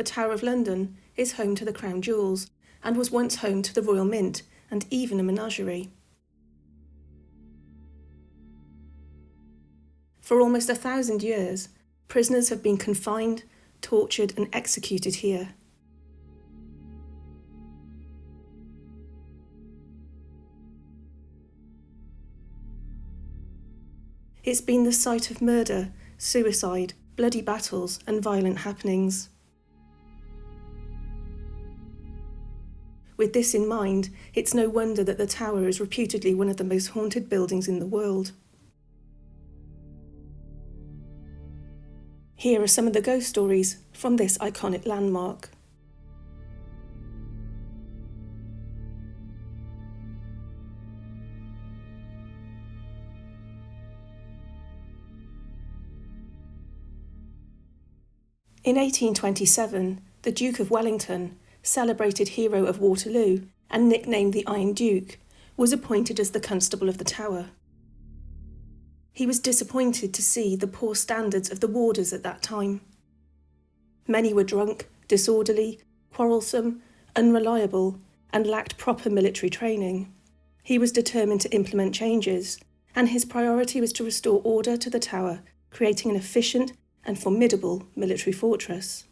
Tower of London is home to the Crown Jewels and was once home to the Royal Mint and even a menagerie. For almost 1,000 years, prisoners have been confined, tortured and executed here. It's been the site of murder, suicide, bloody battles and violent happenings. With this in mind, it's no wonder that the tower is reputedly one of the most haunted buildings in the world. Here are some of the ghost stories from this iconic landmark. In 1827, the Duke of Wellington, celebrated hero of Waterloo and nicknamed the Iron Duke, was appointed as the Constable of the Tower. He was disappointed to see the poor standards of the warders at that time. Many were drunk, disorderly, quarrelsome, unreliable, and lacked proper military training. He was determined to implement changes, and his priority was to restore order to the tower, creating an efficient and formidable military fortress.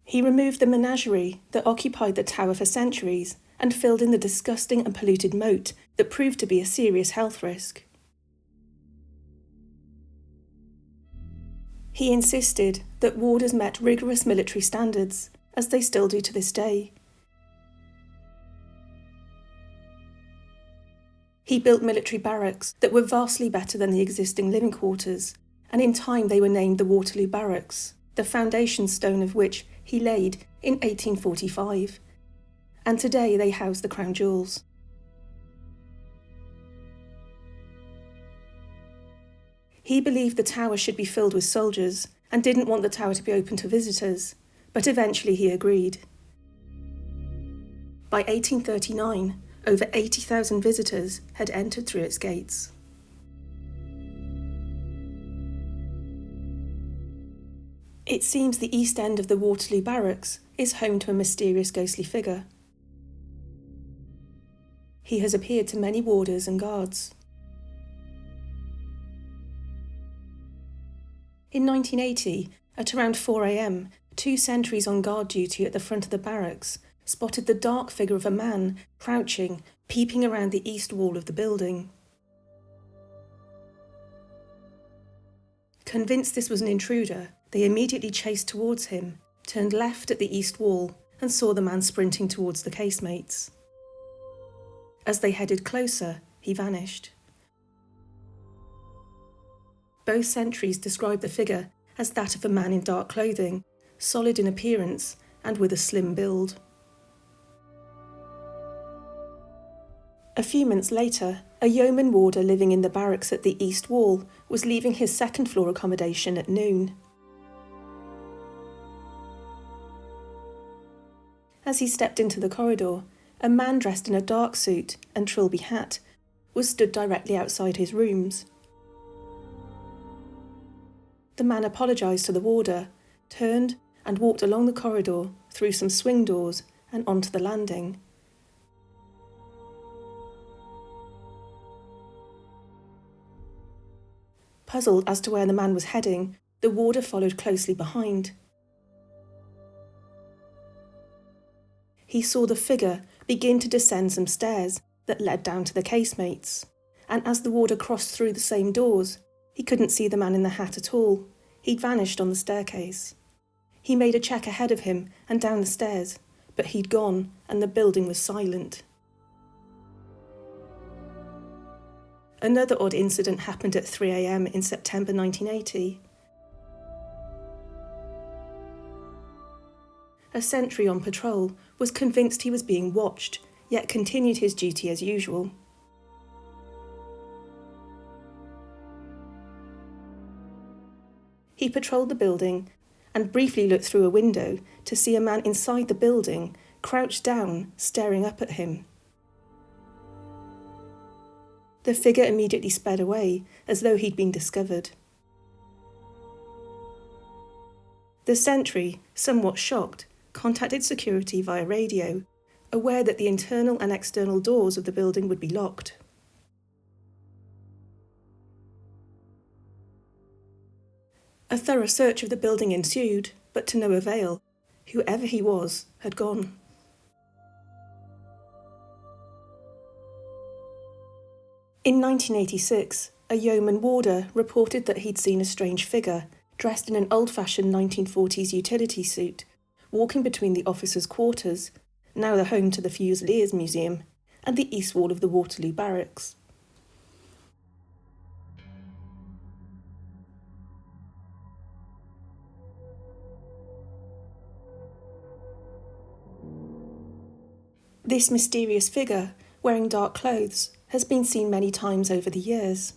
He removed the menagerie that occupied the tower for centuries and filled in the disgusting and polluted moat that proved to be a serious health risk. He insisted that warders met rigorous military standards, as they still do to this day. He built military barracks that were vastly better than the existing living quarters, and in time they were named the Waterloo Barracks, the foundation stone of which he laid in 1845, and today they house the Crown Jewels. He believed the tower should be filled with soldiers and didn't want the tower to be open to visitors, but eventually he agreed. By 1839, over 80,000 visitors had entered through its gates. It seems the east end of the Waterloo Barracks is home to a mysterious ghostly figure. He has appeared to many warders and guards. In 1980, at around 4 a.m, 2 sentries on guard duty at the front of the barracks spotted the dark figure of a man crouching, peeping around the east wall of the building. Convinced this was an intruder, they immediately chased towards him, turned left at the east wall, and saw the man sprinting towards the casemates. As they headed closer, he vanished. Both sentries described the figure as that of a man in dark clothing, solid in appearance and with a slim build. A few months later, a yeoman warder living in the barracks at the east wall was leaving his second-floor accommodation at noon. As he stepped into the corridor, a man dressed in a dark suit and trilby hat was stood directly outside his rooms. The man apologised to the warder, turned and walked along the corridor, through some swing doors and onto the landing. Puzzled as to where the man was heading, the warder followed closely behind. He saw the figure begin to descend some stairs that led down to the casemates, and as the warder crossed through the same doors, he couldn't see the man in the hat at all. He'd vanished on the staircase. He made a check ahead of him and down the stairs, but he'd gone and the building was silent. Another odd incident happened at 3 a.m. in September 1980. A sentry on patrol was convinced he was being watched, yet continued his duty as usual. He patrolled the building and briefly looked through a window to see a man inside the building, crouched down, staring up at him. The figure immediately sped away, as though he'd been discovered. The sentry, somewhat shocked, contacted security via radio, aware that the internal and external doors of the building would be locked. A thorough search of the building ensued, but to no avail. Whoever he was had gone. In 1986, a yeoman warder reported that he'd seen a strange figure, dressed in an old-fashioned 1940s utility suit, walking between the officers' quarters, now the home to the Fusiliers Museum, and the east wall of the Waterloo Barracks. This mysterious figure, wearing dark clothes, has been seen many times over the years.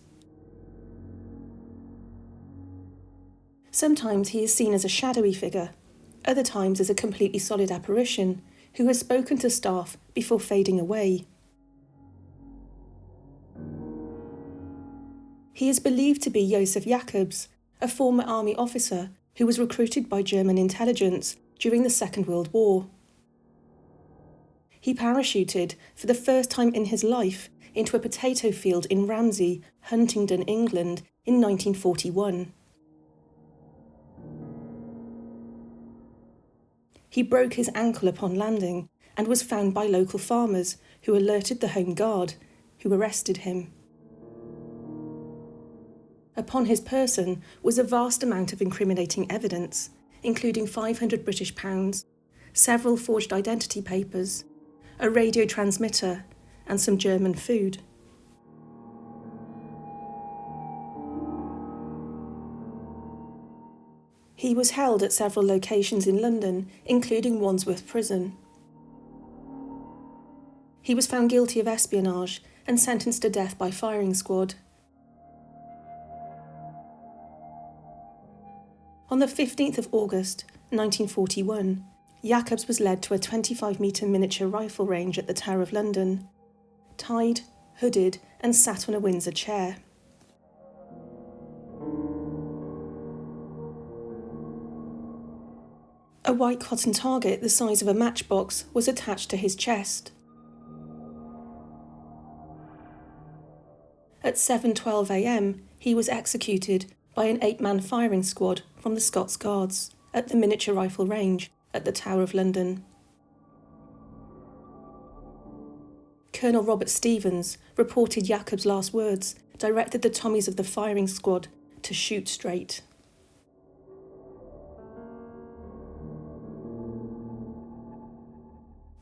Sometimes he is seen as a shadowy figure, other times as a completely solid apparition who has spoken to staff before fading away. He is believed to be Josef Jacobs, a former army officer who was recruited by German intelligence during the Second World War. He parachuted for the first time in his life into a potato field in Ramsey, Huntingdon, England in 1941. He broke his ankle upon landing and was found by local farmers who alerted the Home Guard, who arrested him. Upon his person was a vast amount of incriminating evidence, including £500, several forged identity papers, a radio transmitter, and some German food. He was held at several locations in London, including Wandsworth Prison. He was found guilty of espionage and sentenced to death by firing squad. On the 15th of August, 1941, Jacobs was led to a 25-metre miniature rifle range at the Tower of London, tied, hooded, and sat on a Windsor chair. A white cotton target the size of a matchbox was attached to his chest. At 7:12 a.m, he was executed by an 8-man firing squad from the Scots Guards at the miniature rifle range at the Tower of London. Colonel Robert Stevens reported Jacobs' last words directed the Tommies of the firing squad to shoot straight.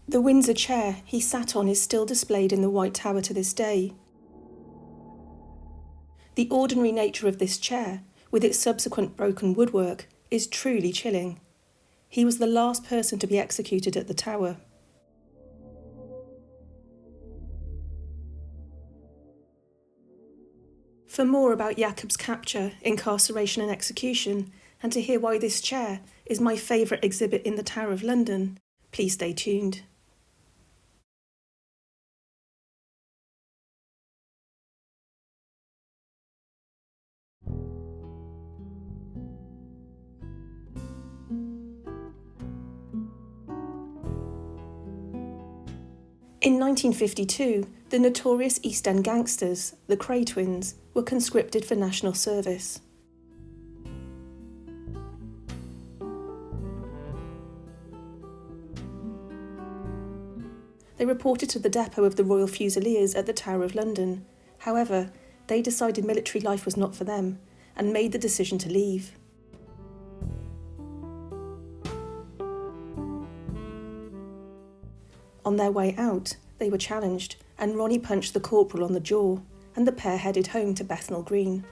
The Windsor chair he sat on is still displayed in the White Tower to this day. The ordinary nature of this chair, with its subsequent broken woodwork, is truly chilling. He was the last person to be executed at the Tower. For more about Jacobs' capture, incarceration and execution, and to hear why this chair is my favourite exhibit in the Tower of London, please stay tuned. In 1952, the notorious East End gangsters, the Kray twins, were conscripted for national service. They reported to the depot of the Royal Fusiliers at the Tower of London. However, they decided military life was not for them and made the decision to leave. On their way out, they were challenged, and Ronnie punched the corporal on the jaw, and the pair headed home to Bethnal Green.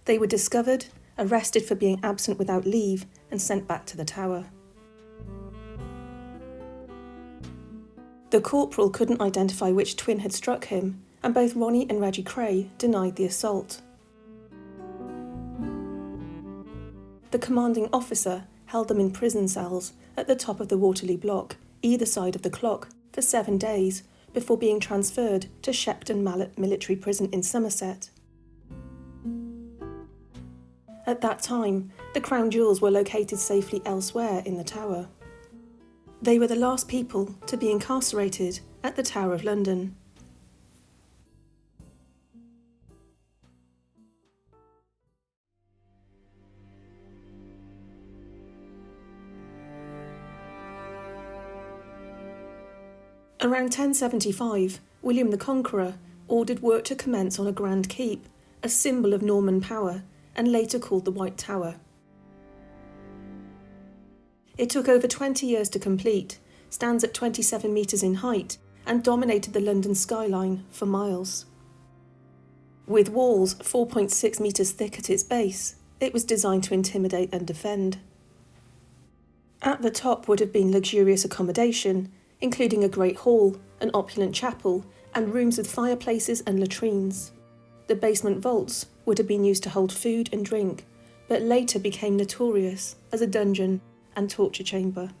They were discovered, arrested for being absent without leave, and sent back to the Tower. The corporal couldn't identify which twin had struck him, and both Ronnie and Reggie Kray denied the assault. The commanding officer, held them in prison cells at the top of the Waterloo Block, either side of the clock, for 7 days, before being transferred to Shepton Mallet Military Prison in Somerset. At that time, the crown jewels were located safely elsewhere in the Tower. They were the last people to be incarcerated at the Tower of London. Around 1075, William the Conqueror ordered work to commence on a grand keep, a symbol of Norman power, and later called the White Tower. It took over 20 years to complete, stands at 27 metres in height, and dominated the London skyline for miles. With walls 4.6 metres thick at its base, it was designed to intimidate and defend. At the top would have been luxurious accommodation, including a great hall, an opulent chapel, and rooms with fireplaces and latrines. The basement vaults would have been used to hold food and drink, but later became notorious as a dungeon and torture chamber.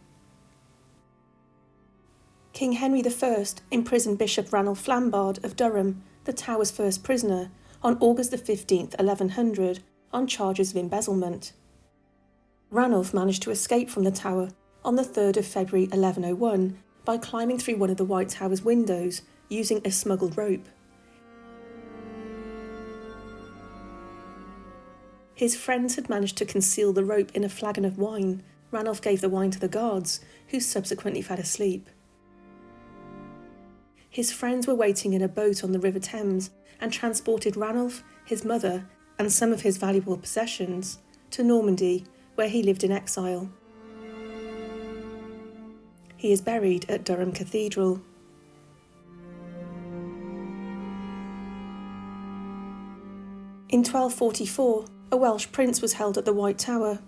King Henry I imprisoned Bishop Ranulph Flambard of Durham, the Tower's first prisoner, on August 15, 1100, on charges of embezzlement. Ranulph managed to escape from the Tower on the 3rd of February 1101 by climbing through one of the White Tower's windows using a smuggled rope. His friends had managed to conceal the rope in a flagon of wine. Ranulph gave the wine to the guards, who subsequently fell asleep. His friends were waiting in a boat on the River Thames and transported Ranulph, his mother, and some of his valuable possessions to Normandy, where he lived in exile. He is buried at Durham Cathedral. In 1244, a Welsh prince was held at the White Tower.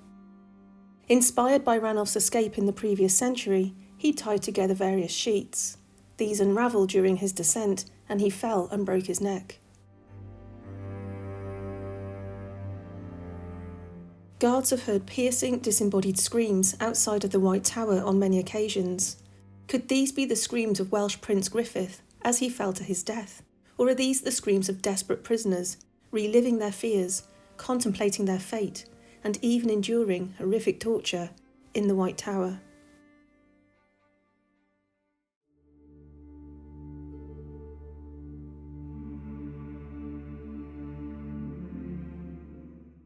Inspired by Ranulph's escape in the previous century, he tied together various sheets. These unravelled during his descent, and he fell and broke his neck. Guards have heard piercing, disembodied screams outside of the White Tower on many occasions. Could these be the screams of Welsh Prince Griffith as he fell to his death? Or are these the screams of desperate prisoners, reliving their fears, contemplating their fate, and even enduring horrific torture in the White Tower?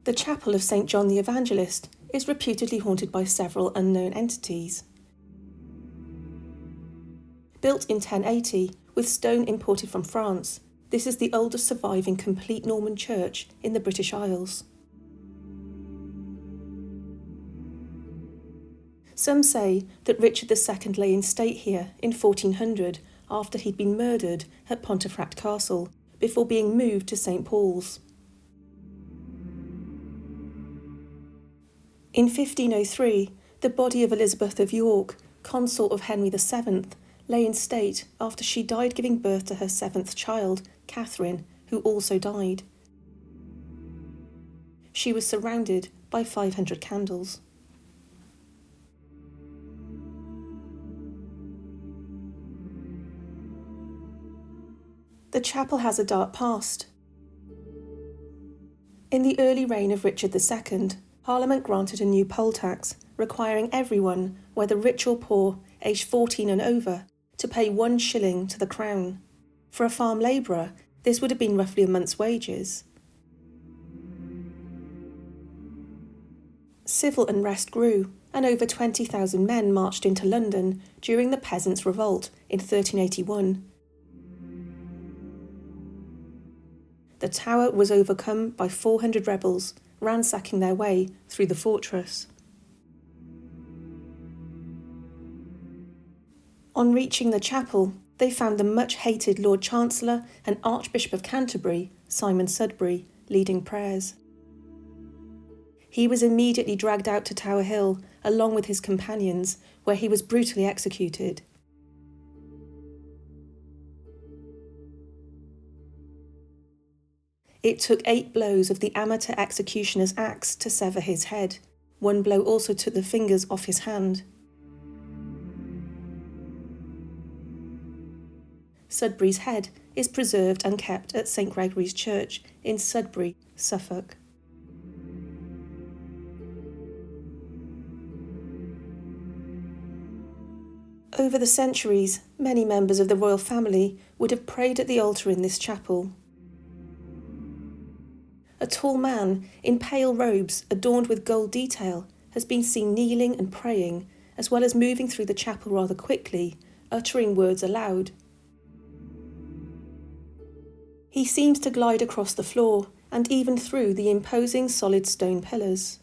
The chapel of St. John the Evangelist is reputedly haunted by several unknown entities. Built in 1080 with stone imported from France, this is the oldest surviving complete Norman church in the British Isles. Some say that Richard II lay in state here in 1400 after he'd been murdered at Pontefract Castle before being moved to St. Paul's. In 1503, the body of Elizabeth of York, consort of Henry VII, lay in state after she died giving birth to her 7th child, Catherine, who also died. She was surrounded by 500 candles. The chapel has a dark past. In the early reign of Richard II, Parliament granted a new poll tax, requiring everyone, whether rich or poor, aged 14 and over, to pay 1 shilling to the Crown. For a farm labourer, this would have been roughly a month's wages. Civil unrest grew, and over 20,000 men marched into London during the Peasants' Revolt in 1381. The Tower was overcome by 400 rebels, ransacking their way through the fortress. On reaching the chapel, they found the much-hated Lord Chancellor and Archbishop of Canterbury, Simon Sudbury, leading prayers. He was immediately dragged out to Tower Hill, along with his companions, where he was brutally executed. It took 8 blows of the amateur executioner's axe to sever his head. One blow also took the fingers off his hand. Sudbury's head is preserved and kept at St Gregory's Church in Sudbury, Suffolk. Over the centuries, many members of the royal family would have prayed at the altar in this chapel. A tall man in pale robes adorned with gold detail has been seen kneeling and praying, as well as moving through the chapel rather quickly, uttering words aloud. He seems to glide across the floor and even through the imposing solid stone pillars.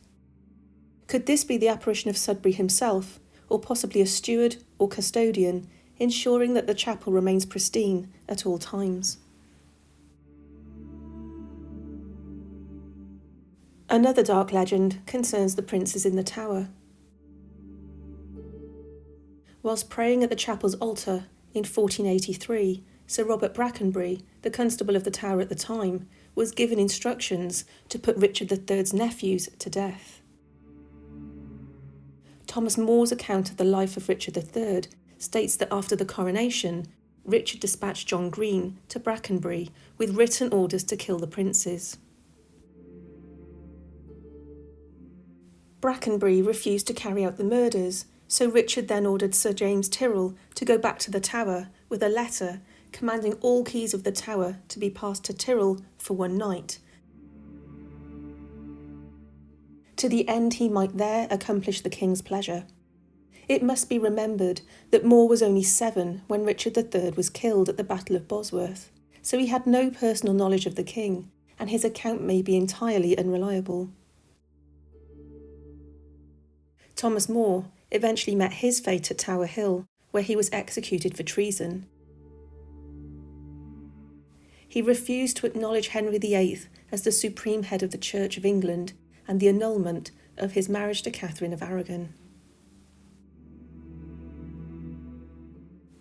Could this be the apparition of Sudbury himself, or possibly a steward or custodian, ensuring that the chapel remains pristine at all times? Another dark legend concerns the princes in the tower. Whilst praying at the chapel's altar in 1483, Sir Robert Brackenbury, the constable of the tower at the time, was given instructions to put Richard III's nephews to death. Thomas More's account of the life of Richard III states that after the coronation, Richard dispatched John Green to Brackenbury with written orders to kill the princes. Brackenbury refused to carry out the murders, so Richard then ordered Sir James Tyrrell to go back to the tower with a letter commanding all keys of the tower to be passed to Tyrrell for one night, to the end he might there accomplish the king's pleasure. It must be remembered that More was only 7 when Richard III was killed at the Battle of Bosworth, so he had no personal knowledge of the king, and his account may be entirely unreliable. Thomas More eventually met his fate at Tower Hill, where he was executed for treason. He refused to acknowledge Henry VIII as the supreme head of the Church of England and the annulment of his marriage to Catherine of Aragon.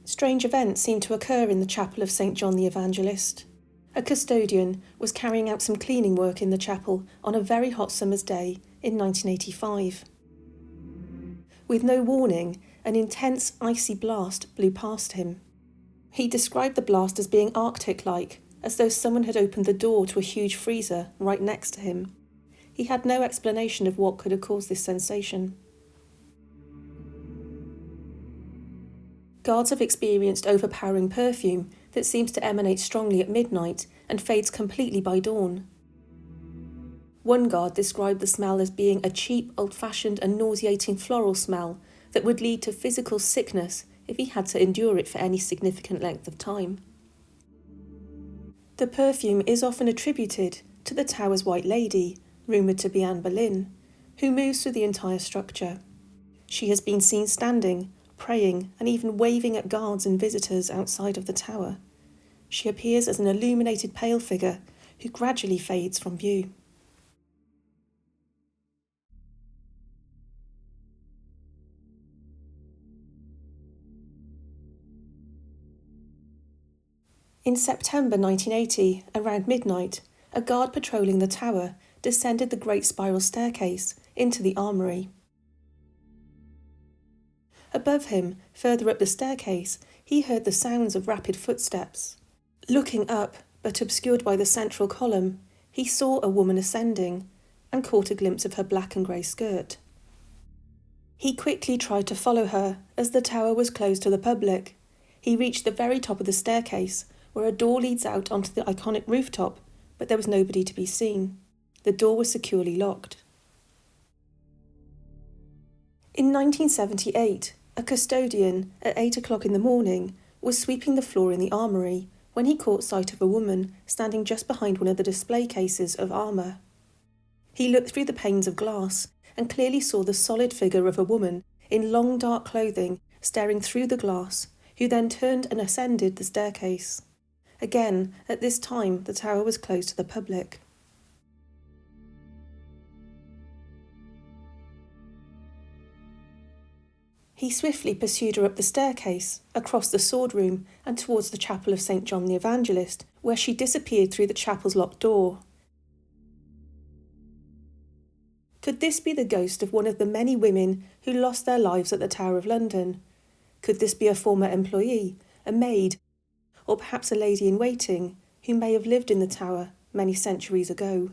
Strange events seem to occur in the chapel of St John the Evangelist. A custodian was carrying out some cleaning work in the chapel on a very hot summer's day in 1985. With no warning, an intense icy blast blew past him. He described the blast as being Arctic-like, as though someone had opened the door to a huge freezer right next to him. He had no explanation of what could have caused this sensation. Guards have experienced overpowering perfume that seems to emanate strongly at midnight and fades completely by dawn. One guard described the smell as being a cheap, old-fashioned and nauseating floral smell that would lead to physical sickness if he had to endure it for any significant length of time. The perfume is often attributed to the tower's White Lady, rumoured to be Anne Boleyn, who moves through the entire structure. She has been seen standing, praying, and even waving at guards and visitors outside of the tower. She appears as an illuminated pale figure who gradually fades from view. In September 1980, around midnight, a guard patrolling the tower descended the great spiral staircase into the armoury. Above him, further up the staircase, he heard the sounds of rapid footsteps. Looking up, but obscured by the central column, he saw a woman ascending and caught a glimpse of her black and grey skirt. He quickly tried to follow her as the tower was closed to the public. He reached the very top of the staircase, where a door leads out onto the iconic rooftop, but there was nobody to be seen. The door was securely locked. In 1978, a custodian at 8 o'clock in the morning was sweeping the floor in the armoury when he caught sight of a woman standing just behind one of the display cases of armour. He looked through the panes of glass and clearly saw the solid figure of a woman in long dark clothing staring through the glass, who then turned and ascended the staircase. Again, at this time, the tower was closed to the public. He swiftly pursued her up the staircase, across the sword room, and towards the chapel of St John the Evangelist, where she disappeared through the chapel's locked door. Could this be the ghost of one of the many women who lost their lives at the Tower of London? Could this be a former employee, a maid, or perhaps a lady in waiting who may have lived in the tower many centuries ago?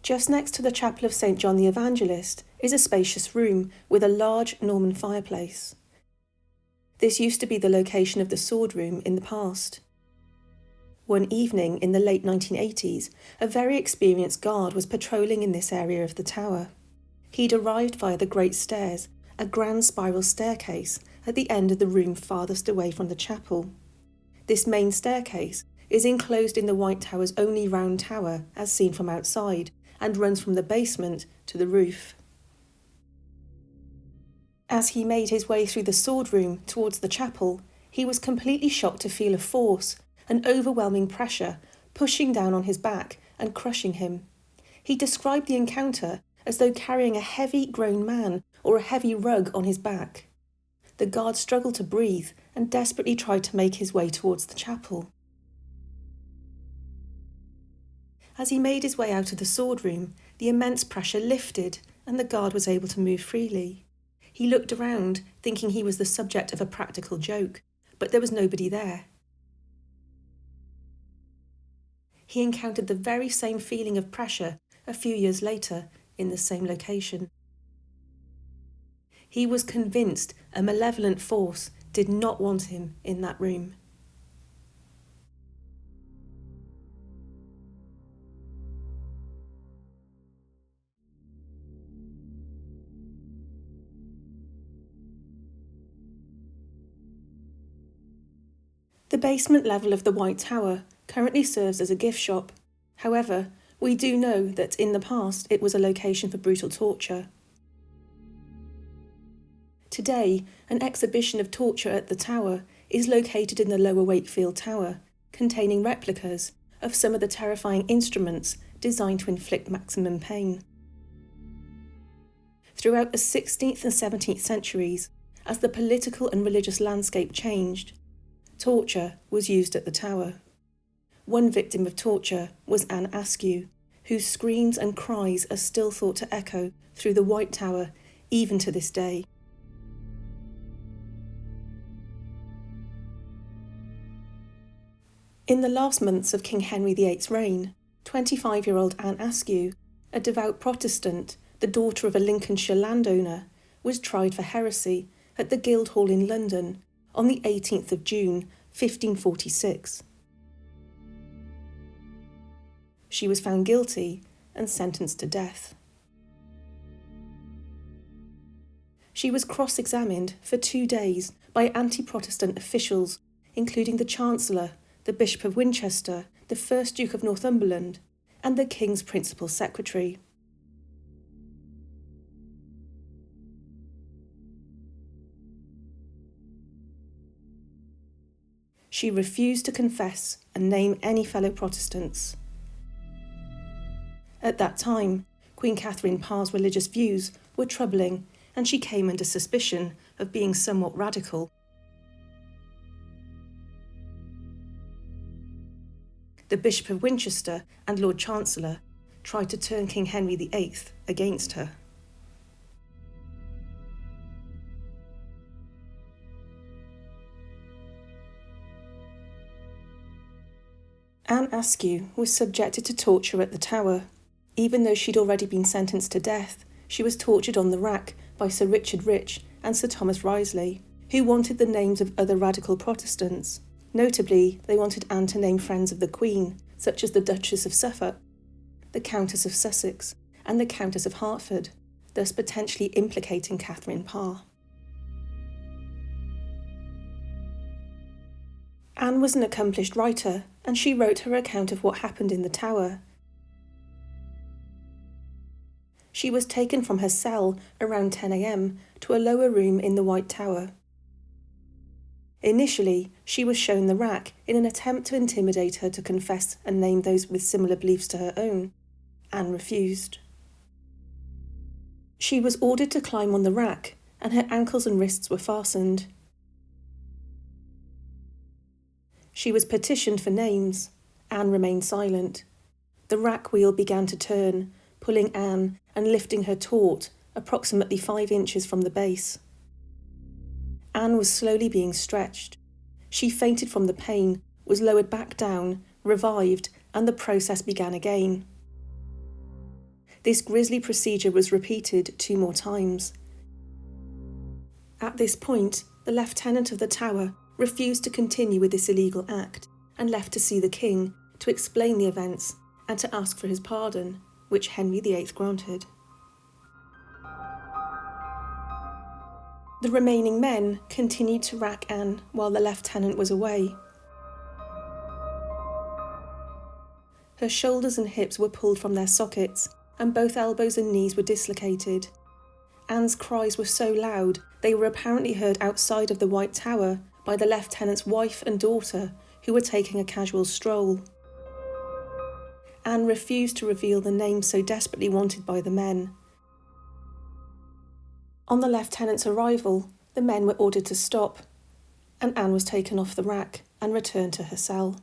Just next to the Chapel of St. John the Evangelist is a spacious room with a large Norman fireplace. This used to be the location of the sword room in the past. One evening in the late 1980s, a very experienced guard was patrolling in this area of the tower. He'd arrived via the Great Stairs, a grand spiral staircase at the end of the room farthest away from the chapel. This main staircase is enclosed in the White Tower's only round tower as seen from outside, and runs from the basement to the roof. As he made his way through the sword room towards the chapel, he was completely shocked to feel a force, an overwhelming pressure, pushing down on his back and crushing him. He described the encounter as though carrying a heavy grown man or a heavy rug on his back. The guard struggled to breathe and desperately tried to make his way towards the chapel. As he made his way out of the sword room, the immense pressure lifted and the guard was able to move freely. He looked around, thinking he was the subject of a practical joke, but there was nobody there. He encountered the very same feeling of pressure a few years later in the same location. He was convinced a malevolent force did not want him in that room. The basement level of the White Tower currently serves as a gift shop. However, we do know that in the past it was a location for brutal torture. Today, an exhibition of torture at the tower is located in the Lower Wakefield Tower, containing replicas of some of the terrifying instruments designed to inflict maximum pain. Throughout the 16th and 17th centuries, as the political and religious landscape changed, torture was used at the tower. One victim of torture was Anne Askew, whose screams and cries are still thought to echo through the White Tower even to this day. In the last months of King Henry VIII's reign, 25-year-old Anne Askew, a devout Protestant, the daughter of a Lincolnshire landowner, was tried for heresy at the Guildhall in London on the 18th of June, 1546. She was found guilty and sentenced to death. She was cross-examined for 2 days by anti-Protestant officials, including the Chancellor, the Bishop of Winchester, the 1st Duke of Northumberland, and the King's Principal Secretary. She refused to confess and name any fellow Protestants. At that time, Queen Catherine Parr's religious views were troubling, and she came under suspicion of being somewhat radical. The Bishop of Winchester and Lord Chancellor tried to turn King Henry VIII against her. Anne Askew was subjected to torture at the Tower. Even though she'd already been sentenced to death, she was tortured on the rack by Sir Richard Rich and Sir Thomas Wriothesley, who wanted the names of other radical Protestants. Notably, they wanted Anne to name friends of the Queen, such as the Duchess of Suffolk, the Countess of Sussex, and the Countess of Hertford, thus potentially implicating Catherine Parr. Anne was an accomplished writer, and she wrote her account of what happened in the Tower. She was taken from her cell around 10 a.m. to a lower room in the White Tower. Initially, she was shown the rack in an attempt to intimidate her to confess and name those with similar beliefs to her own. Anne refused. She was ordered to climb on the rack, and her ankles and wrists were fastened. She was petitioned for names. Anne remained silent. The rack wheel began to turn, pulling Anne and lifting her taut, approximately 5 inches from the base. Anne was slowly being stretched. She fainted from the pain, was lowered back down, revived, and the process began again. This grisly procedure was repeated 2 more times. At this point, the lieutenant of the tower refused to continue with this illegal act and left to see the king, to explain the events and to ask for his pardon, which Henry VIII granted. The remaining men continued to rack Anne while the lieutenant was away. Her shoulders and hips were pulled from their sockets, and both elbows and knees were dislocated. Anne's cries were so loud they were apparently heard outside of the White Tower by the lieutenant's wife and daughter, who were taking a casual stroll. Anne refused to reveal the name so desperately wanted by the men. On the lieutenant's arrival, the men were ordered to stop, and Anne was taken off the rack and returned to her cell.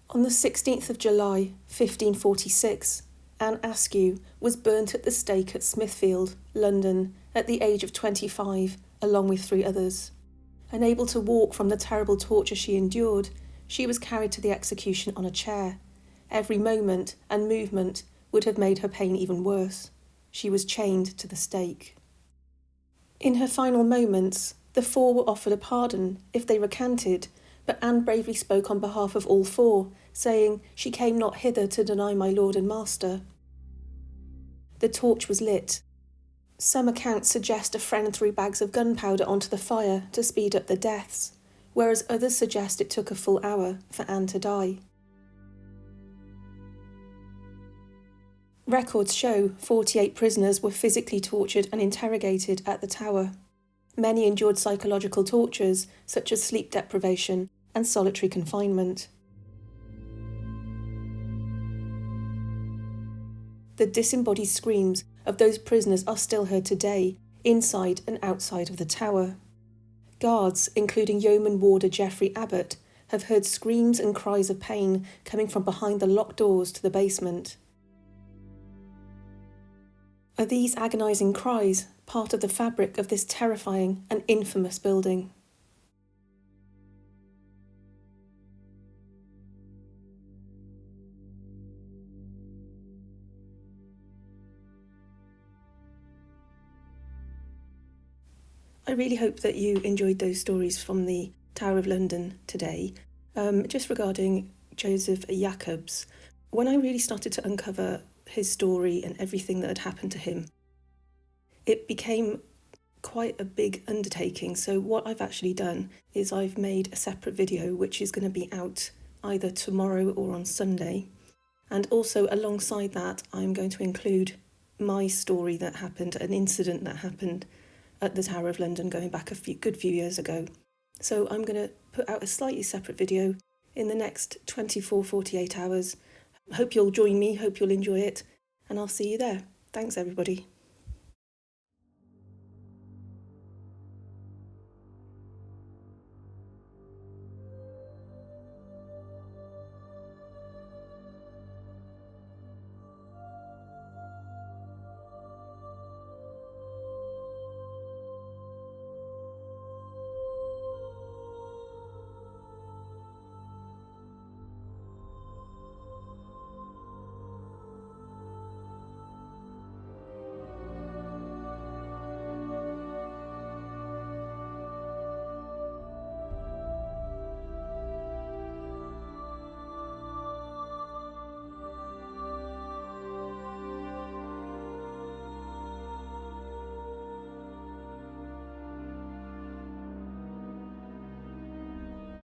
On the 16th of July, 1546, Anne Askew was burnt at the stake at Smithfield, London, at the age of 25, along with 3 others. Unable to walk from the terrible torture she endured, she was carried to the execution on a chair. Every moment and movement would have made her pain even worse. She was chained to the stake. In her final moments, the 4 were offered a pardon if they recanted, but Anne bravely spoke on behalf of all 4, saying, "She came not hither to deny my lord and master." The torch was lit. Some accounts suggest a friend threw bags of gunpowder onto the fire to speed up the deaths, whereas others suggest it took a full hour for Anne to die. Records show 48 prisoners were physically tortured and interrogated at the tower. Many endured psychological tortures, such as sleep deprivation and solitary confinement. The disembodied screams of those prisoners are still heard today, inside and outside of the tower. Guards, including Yeoman Warder Geoffrey Abbott, have heard screams and cries of pain coming from behind the locked doors to the basement. Are these agonising cries part of the fabric of this terrifying and infamous building? I really hope that you enjoyed those stories from the Tower of London today. Just regarding Joseph Jacobs, when I really started to uncover his story and everything that had happened to him, it became quite a big undertaking. So what I've actually done is I've made a separate video which is going to be out either tomorrow or on Sunday. And also alongside that, I'm going to include my story that happened, an incident that happened at the Tower of London going back a good few years ago. So I'm going to put out a slightly separate video in the next 24-48 hours. Hope you'll join me, hope you'll enjoy it, and I'll see you there. Thanks everybody.